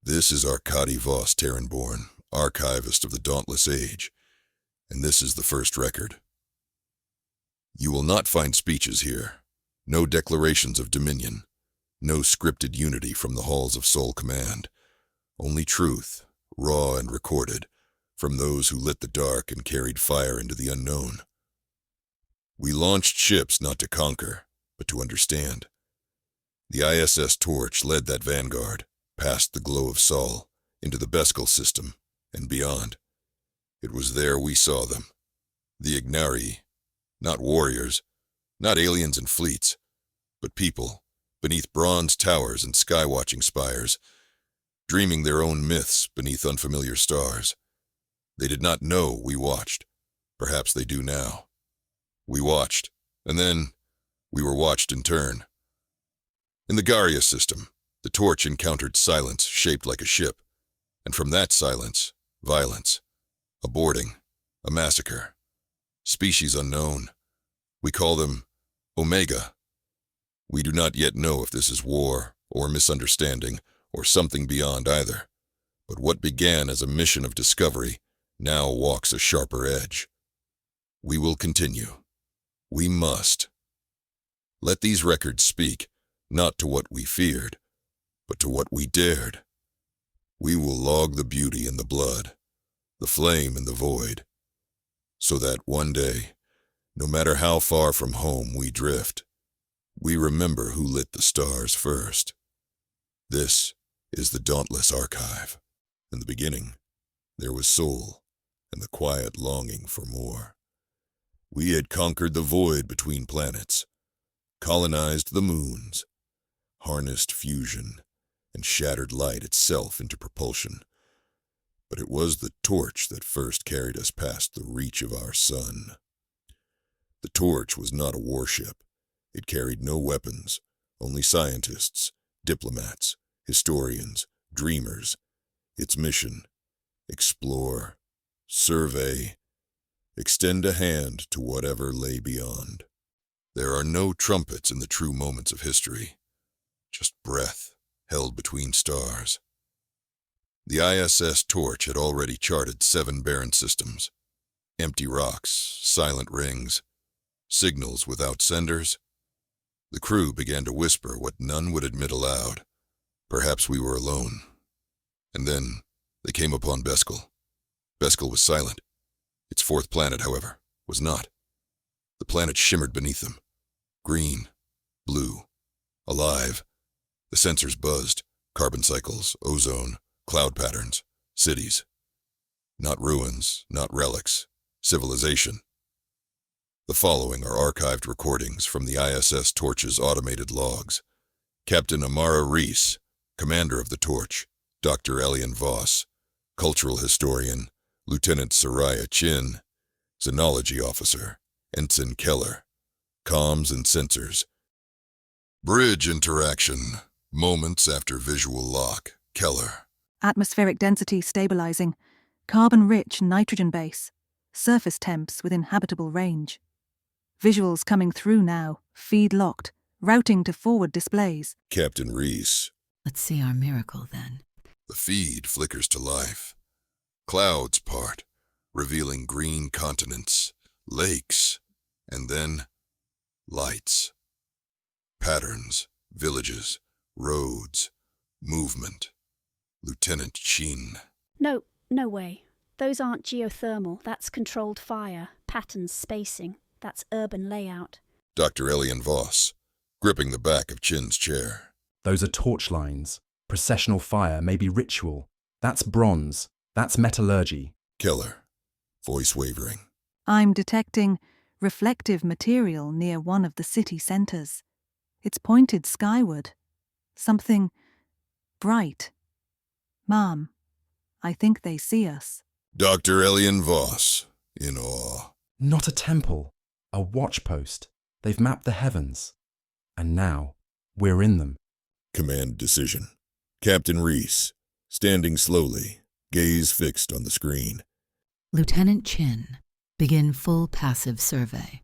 This is Arkady Voss Terranborn, archivist of the Dauntless Age, and this is the first record. You will not find speeches here, no declarations of dominion, no scripted unity from the halls of Sol Command, only truth, raw and recorded, from those who lit the dark and carried fire into the unknown. We launched ships not to conquer, but to understand. The ISS Torch led that vanguard, past the glow of Sol, into the Beskal system, and beyond. It was there we saw them. The Ignari, not warriors, not aliens and fleets, but people, beneath bronze towers and sky-watching spires, dreaming their own myths beneath unfamiliar stars. They did not know we watched. Perhaps they do now. We watched, and then we were watched in turn. In the Garia system, the Torch encountered silence shaped like a ship, and from that silence, violence, a boarding, a massacre. Species unknown. We call them Omega. We do not yet know if this is war, or misunderstanding, or something beyond either. But what began as a mission of discovery now walks a sharper edge. We will continue. We must. Let these records speak, not to what we feared, but to what we dared. We will log the beauty in the blood, the flame in the void, so that one day, no matter how far from home we drift, we remember who lit the stars first. This is the Dauntless Archive. In the beginning, there was soul and the quiet longing for more. We had conquered the void between planets, colonized the moons, harnessed fusion, and shattered light itself into propulsion. But it was the torch that first carried us past the reach of our sun. The torch was not a warship. It carried no weapons, only scientists, diplomats, historians, dreamers. Its mission: explore, survey, extend a hand to whatever lay beyond. There are no trumpets in the true moments of history, just breath held between stars. The ISS Torch had already charted 7 barren systems, empty rocks, silent rings, signals without senders. The crew began to whisper what none would admit aloud. Perhaps we were alone. And then they came upon Beskal. Beskal was silent. Its 4th planet, however, was not. The planet shimmered beneath them. Green, blue, alive. The sensors buzzed. Carbon cycles, ozone, cloud patterns, cities. Not ruins, not relics. Civilization. The following are archived recordings from the ISS Torch's automated logs. Captain Amara Reese, commander of the Torch, Dr. Elian Voss, cultural historian, Lieutenant Soraya Chin, xenology officer, Ensign Keller, comms and sensors. Bridge interaction, moments after visual lock, Keller. Atmospheric density stabilizing, carbon-rich nitrogen base, surface temps within habitable range. Visuals coming through now, feed locked, routing to forward displays. Captain Reese. Let's see our miracle then. The feed flickers to life. Clouds part, revealing green continents, lakes, and then lights. Patterns, villages, roads, movement. Lieutenant Chin. No way. Those aren't geothermal, that's controlled fire, patterns spacing, that's urban layout. Dr. Elian Voss, gripping the back of Chin's chair. Those are torch lines. Processional fire may be ritual. That's bronze. That's metallurgy. Keller, voice wavering. I'm detecting reflective material near one of the city centers. It's pointed skyward. Something bright. Mom, I think they see us. Dr. Elian Voss, in awe. Not a temple. A watch post. They've mapped the heavens. And now, we're in them. Command decision. Captain Reese, standing slowly, gaze fixed on the screen. Lieutenant Chin, begin full passive survey.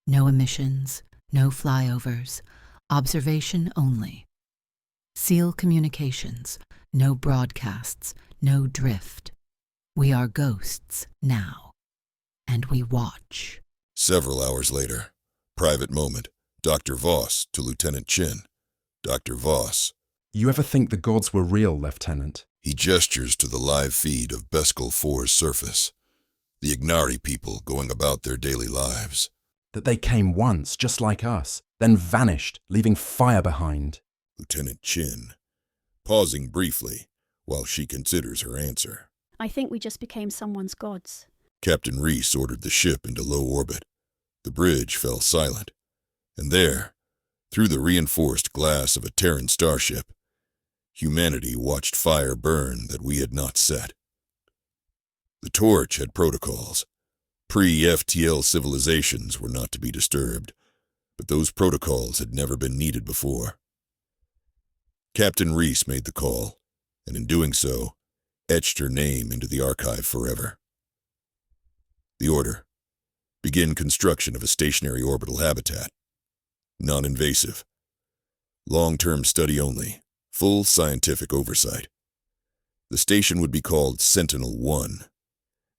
No emissions, no flyovers, observation only. Seal communications, no broadcasts, no drift. We are ghosts now, and we watch. Several hours later, private moment, Dr. Voss to Lieutenant Chin. Dr. Voss. You ever think the gods were real, Lieutenant? He gestures to the live feed of Beskal 4's surface. The Ignari people going about their daily lives. That they came once, just like us, then vanished, leaving fire behind. Lieutenant Chin, pausing briefly while she considers her answer. I think we just became someone's gods. Captain Reese ordered the ship into low orbit. The bridge fell silent. And there, through the reinforced glass of a Terran starship, humanity watched fire burn that we had not set. The torch had protocols. Pre-FTL civilizations were not to be disturbed, but those protocols had never been needed before. Captain Reese made the call, and in doing so, etched her name into the archive forever. The order: begin construction of a stationary orbital habitat. Non-invasive. Long-term study only. Full scientific oversight. The station would be called Sentinel 1.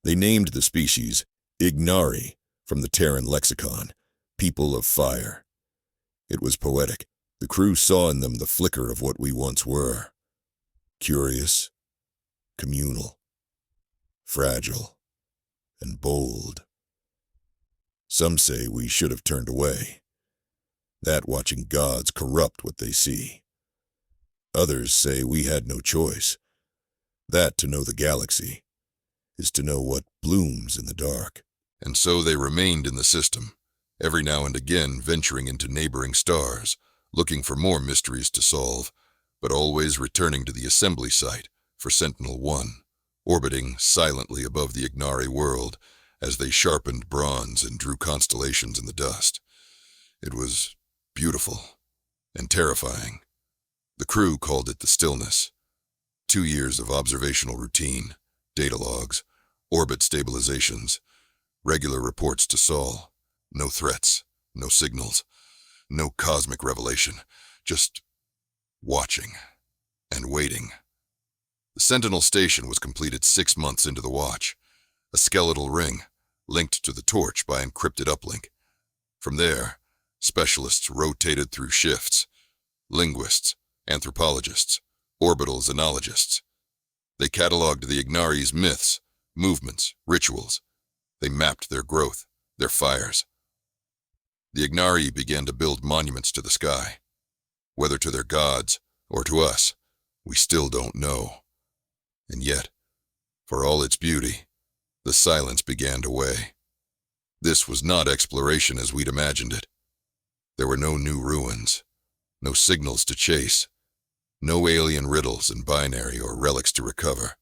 They named the species Ignari from the Terran lexicon, people of fire. It was poetic. The crew saw in them the flicker of what we once were. Curious, communal, fragile, and bold. Some say we should have turned away. That watching gods corrupt what they see. Others say we had no choice. That to know the galaxy is to know what blooms in the dark. And so they remained in the system, every now and again venturing into neighboring stars, looking for more mysteries to solve, but always returning to the assembly site for Sentinel 1, orbiting silently above the Ignari world as they sharpened bronze and drew constellations in the dust. It was beautiful and terrifying. The crew called it the stillness. 2 years of observational routine, data logs, orbit stabilizations, regular reports to Sol. No threats, no signals, no cosmic revelation, just watching and waiting. The Sentinel station was completed 6 months into the watch, a skeletal ring linked to the torch by encrypted uplink. From there, specialists rotated through shifts: linguists, anthropologists, orbital xenologists. They cataloged the Ignari's myths, movements, rituals. They mapped their growth, their fires. The Ignari began to build monuments to the sky. Whether to their gods or to us, we still don't know. And yet, for all its beauty, the silence began to weigh. This was not exploration as we'd imagined it. There were no new ruins, no signals to chase, no alien riddles in binary or relics to recover.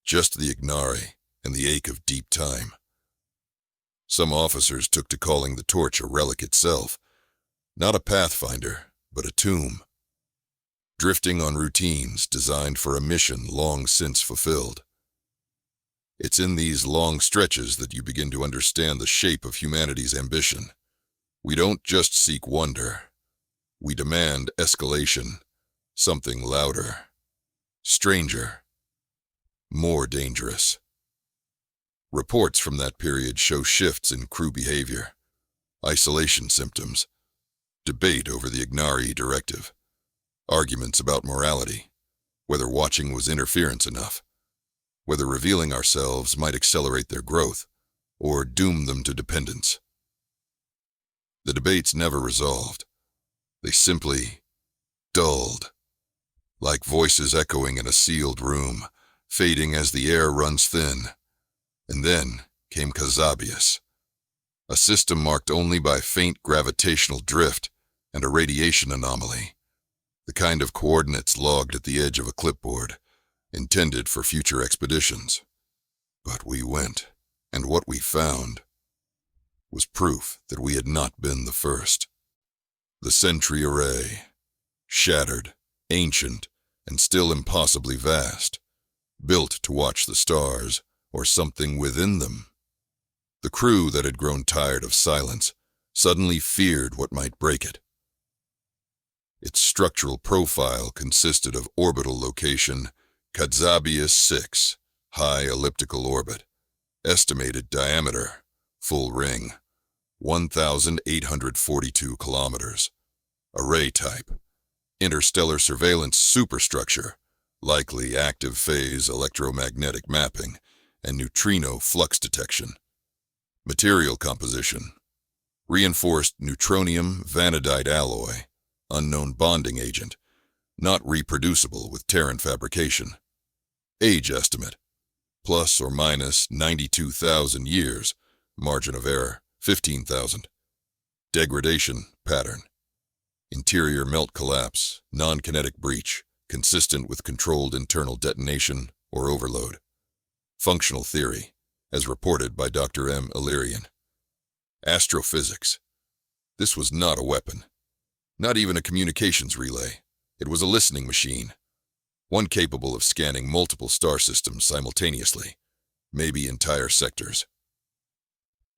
Just the Ignari and the ache of deep time. Some officers took to calling the torch a relic itself, not a pathfinder, but a tomb. Drifting on routines designed for a mission long since fulfilled. It's in these long stretches that you begin to understand the shape of humanity's ambition. We don't just seek wonder. We demand escalation, something louder, stranger, more dangerous. Reports from that period show shifts in crew behavior, isolation symptoms, debate over the Ignari directive, arguments about morality, whether watching was interference enough, whether revealing ourselves might accelerate their growth or doom them to dependence. The debates never resolved. They simply dulled, like voices echoing in a sealed room, fading as the air runs thin. And then came Kazabius, a system marked only by faint gravitational drift and a radiation anomaly, the kind of coordinates logged at the edge of a clipboard, intended for future expeditions. But we went, and what we found was proof that we had not been the first. The sentry array, shattered, ancient, and still impossibly vast, built to watch the stars, or something within them. The crew that had grown tired of silence suddenly feared what might break it. Its structural profile consisted of orbital location Kazabius 6, high elliptical orbit, estimated diameter, full ring, 1,842 kilometers, array type, interstellar surveillance superstructure, likely active phase electromagnetic mapping, and neutrino flux detection. Material composition: reinforced neutronium vanadite alloy, unknown bonding agent, not reproducible with Terran fabrication. Age estimate: plus or minus 92,000 years, margin of error 15,000. Degradation pattern: interior melt collapse, non-kinetic breach, consistent with controlled internal detonation or overload. Functional theory, as reported by Dr. M. Illyrian. Astrophysics: this was not a weapon, not even a communications relay. It was a listening machine, one capable of scanning multiple star systems simultaneously, maybe entire sectors.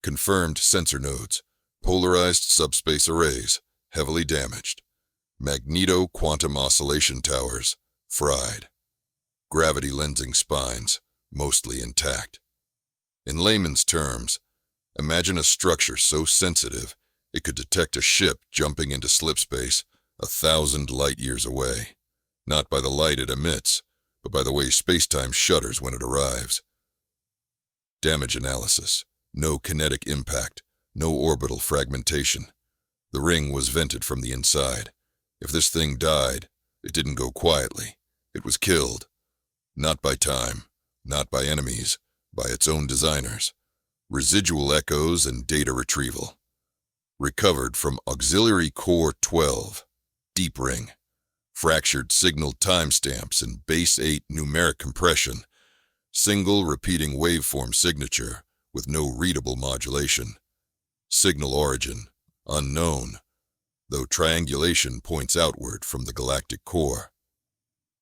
Confirmed sensor nodes: polarized subspace arrays, heavily damaged. Magneto-quantum oscillation towers, fried. Gravity lensing spines, mostly intact. In layman's terms, imagine a structure so sensitive it could detect a ship jumping into slipspace 1,000 light-years away, not by the light it emits, but by the way space-time shudders when it arrives. Damage analysis: no kinetic impact, no orbital fragmentation. The ring was vented from the inside. If this thing died, it didn't go quietly. It was killed. Not by time, not by enemies, by its own designers. Residual echoes and data retrieval. Recovered from Auxiliary Core 12, Deep Ring. Fractured signal timestamps and base 8 numeric compression. Single repeating waveform signature with no readable modulation. Signal origin unknown, though triangulation points outward from the galactic core.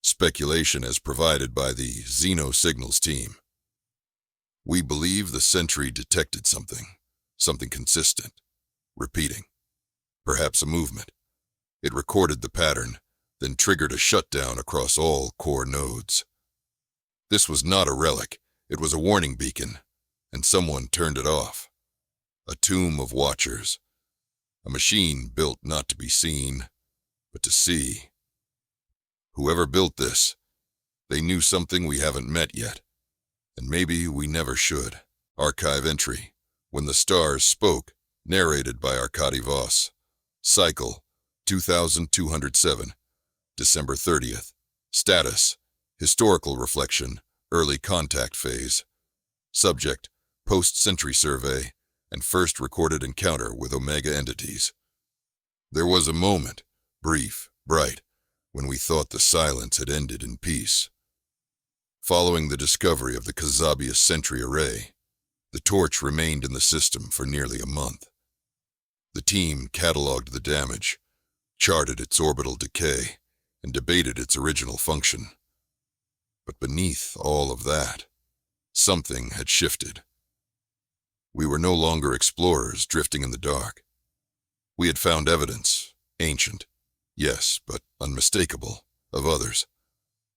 Speculation as provided by the Xeno Signals team. We believe the sentry detected something consistent, repeating, perhaps a movement. It recorded the pattern, then triggered a shutdown across all core nodes. This was not a relic, it was a warning beacon, and someone turned it off. A tomb of watchers. A machine built not to be seen, but to see. Whoever built this, they knew something we haven't met yet, and maybe we never should. Archive entry: When the Stars Spoke, narrated by Arkady Voss. Cycle 2207, December 30th. Status: historical reflection, early contact phase. Subject: post-sentry survey and first recorded encounter with Omega entities. There was a moment, brief, bright, when we thought the silence had ended in peace. Following the discovery of the Kazabius sentry array, the torch remained in the system for nearly a month. The team cataloged the damage, charted its orbital decay, and debated its original function. But beneath all of that, something had shifted. We were no longer explorers drifting in the dark. We had found evidence, ancient, yes, but unmistakable, of others.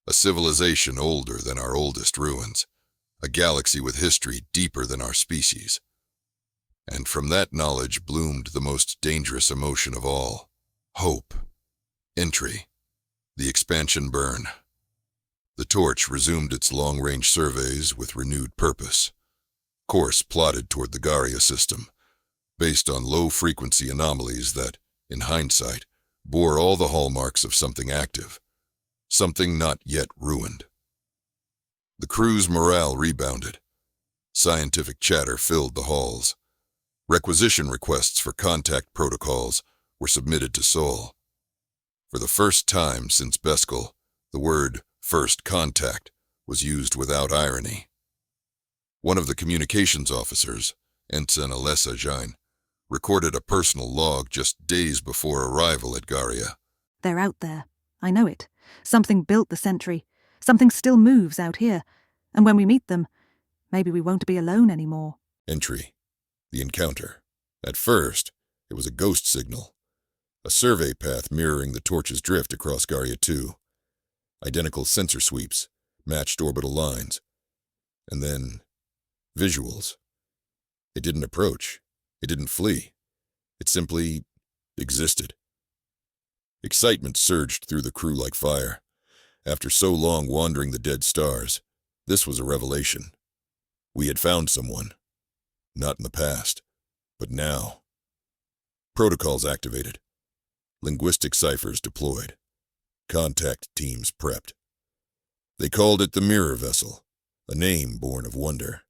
A civilization older than our oldest ruins, a galaxy with history deeper than our species. And from that knowledge bloomed the most dangerous emotion of all: hope. Entry: the expansion burn. The torch resumed its long-range surveys with renewed purpose. Course plotted toward the Garia system, based on low-frequency anomalies that, in hindsight, bore all the hallmarks of something active, something not yet ruined. The crew's morale rebounded. Scientific chatter filled the halls. Requisition requests for contact protocols were submitted to Sol. For the first time since Beskal, the word first contact was used without irony. One of the communications officers, Ensign Alessa Jain, recorded a personal log just days before arrival at Garia. They're out there. I know it. Something built the sentry. Something still moves out here. And when we meet them, maybe we won't be alone anymore. Entry: the encounter. At first, it was a ghost signal. A survey path mirroring the torch's drift across Garia 2. Identical sensor sweeps, matched orbital lines. And then, visuals. It didn't approach. It didn't flee. It simply existed. Excitement surged through the crew like fire. After so long wandering the dead stars, this was a revelation. We had found someone. Not in the past, but now. Protocols activated. Linguistic ciphers deployed. Contact teams prepped. They called it the Mirror Vessel, a name born of wonder.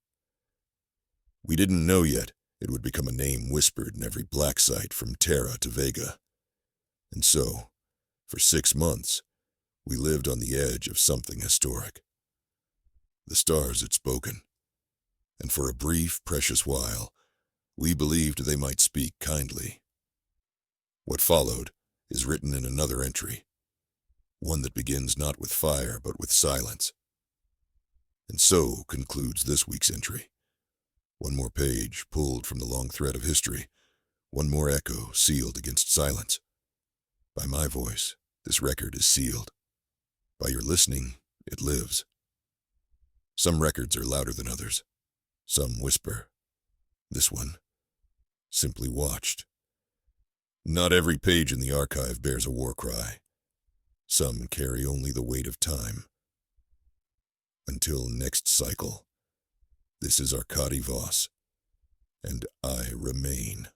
We didn't know yet it would become a name whispered in every black site from Terra to Vega. And so, for 6 months, we lived on the edge of something historic. The stars had spoken, and for a brief, precious while, we believed they might speak kindly. What followed is written in another entry, one that begins not with fire but with silence. And so concludes this week's entry. One more page pulled from the long thread of history, one more echo sealed against silence. By my voice, this record is sealed. By your listening, it lives. Some records are louder than others. Some whisper. This one simply watched. Not every page in the archive bears a war cry. Some carry only the weight of time. Until next cycle, this is Arkady Voss, and I remain.